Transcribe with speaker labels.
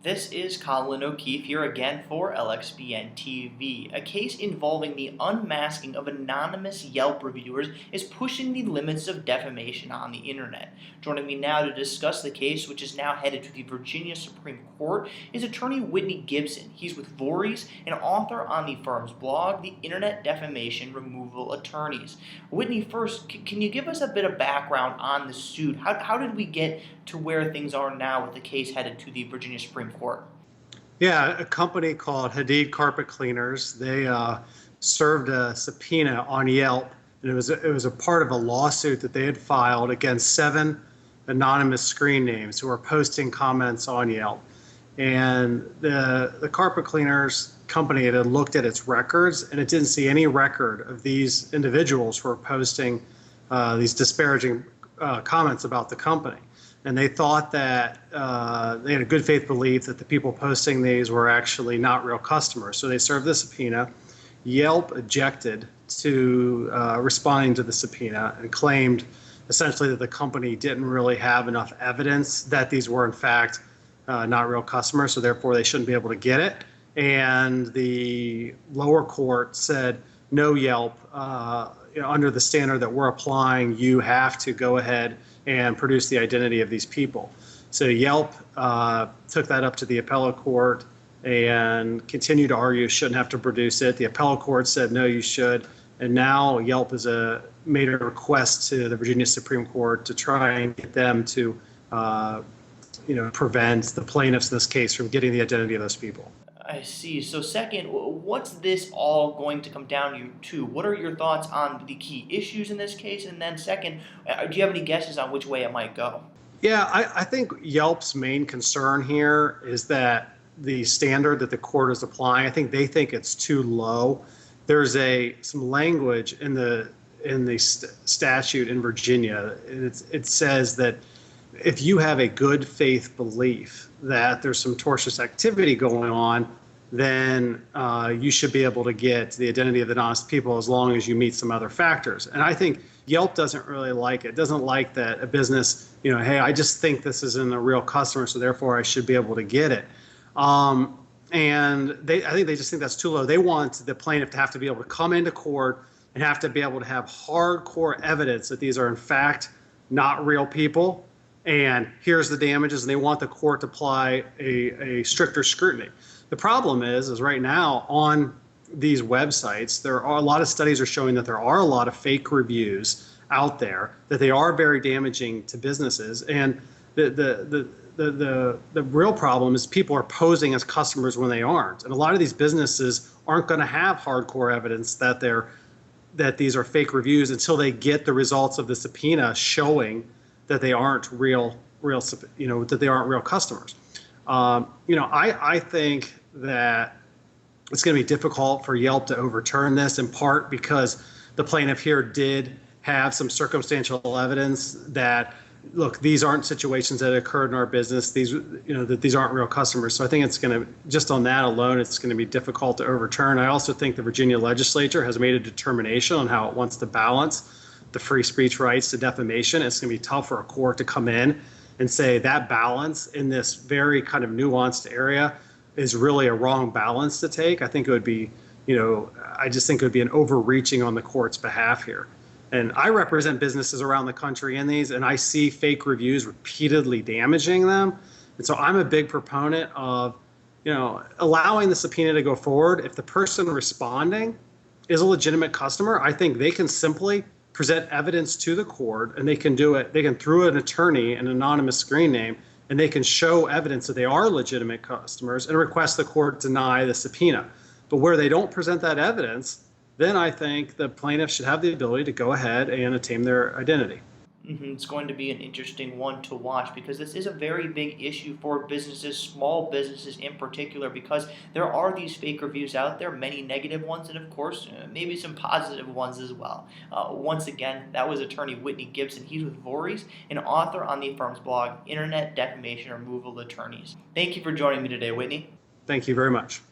Speaker 1: This is Colin O'Keefe here again for LXBN TV. A case involving the unmasking of anonymous Yelp reviewers is pushing the limits of defamation on the internet. Joining me now to discuss the case, which is now headed to the Virginia Supreme Court, is attorney Whitney Gibson. He's with Vorys, an author on the firm's blog, the Internet Defamation Removal Attorneys. Whitney, first, can you give us a bit of background on the suit? How did we get to where things are now with the case headed to the Virginia Supreme Court?
Speaker 2: Yeah, a company called Hadid Carpet Cleaners, they served a subpoena on Yelp, and it was a part of a lawsuit that they had filed against 7 anonymous screen names who were posting comments on Yelp. And the carpet cleaners company had looked at its records, and it didn't see any record of these individuals who were posting these disparaging comments about the company. And they thought that they had a good faith belief that the people posting these were actually not real customers. So they served the subpoena. Yelp objected to responding to the subpoena and claimed essentially that the company didn't really have enough evidence that these were in fact not real customers, so therefore they shouldn't be able to get it. And the lower court said, no, Yelp, under the standard that we're applying, you have to go ahead and produce the identity of these people. So Yelp took that up to the appellate court and continued to argue shouldn't have to produce it. The appellate court said, no, you should. And now Yelp has made a request to the Virginia Supreme Court to try and get them to prevent the plaintiffs in this case from getting the identity of those people.
Speaker 1: I see. So second, what's this all going to come down to? What are your thoughts on the key issues in this case? And then second, do you have any guesses on which way it might go?
Speaker 2: Yeah, I think Yelp's main concern here is that the standard that the court is applying, I think they think it's too low. There's some language in the statute in Virginia. It says that if you have a good faith belief that there's some tortious activity going on, then you should be able to get the identity of the honest people as long as you meet some other factors. And I think Yelp doesn't really like it. It doesn't like that a business, hey, I just think this isn't a real customer, so therefore I should be able to get it. And I think they just think that's too low. They want the plaintiff to have to be able to come into court and have to be able to have hardcore evidence that these are in fact not real people. And here's the damages, and they want the court to apply a stricter scrutiny. The problem is right now on these websites, there are a lot of studies are showing that there are a lot of fake reviews out there, that they are very damaging to businesses. And the real problem is people are posing as customers when they aren't. And a lot of these businesses aren't going to have hardcore evidence that these are fake reviews until they get the results of the subpoena showing that they aren't real, that they aren't real customers. I think that it's going to be difficult for Yelp to overturn this, in part because the plaintiff here did have some circumstantial evidence that, look, these aren't situations that occurred in our business. That these aren't real customers. So I think it's going to, just on that alone, it's going to be difficult to overturn. I also think the Virginia legislature has made a determination on how it wants to balance the free speech rights to defamation. It's going to be tough for a court to come in and say that balance in this very kind of nuanced area is really a wrong balance to take. I think it would be, I just think it would be an overreaching on the court's behalf here. And I represent businesses around the country in these, and I see fake reviews repeatedly damaging them. And so I'm a big proponent of, allowing the subpoena to go forward. If the person responding is a legitimate customer, I think they can simply present evidence to the court, and they can do it. They can, through an attorney, an anonymous screen name, and they can show evidence that they are legitimate customers and request the court deny the subpoena. But where they don't present that evidence, then I think the plaintiff should have the ability to go ahead and attain their identity.
Speaker 1: It's going to be an interesting one to watch because this is a very big issue for businesses, small businesses in particular, because there are these fake reviews out there, many negative ones, and of course, maybe some positive ones as well. Once again, that was attorney Whitney Gibson. He's with Vorys, an author on the firm's blog, Internet Defamation Removal Attorneys. Thank you for joining me today, Whitney.
Speaker 2: Thank you very much.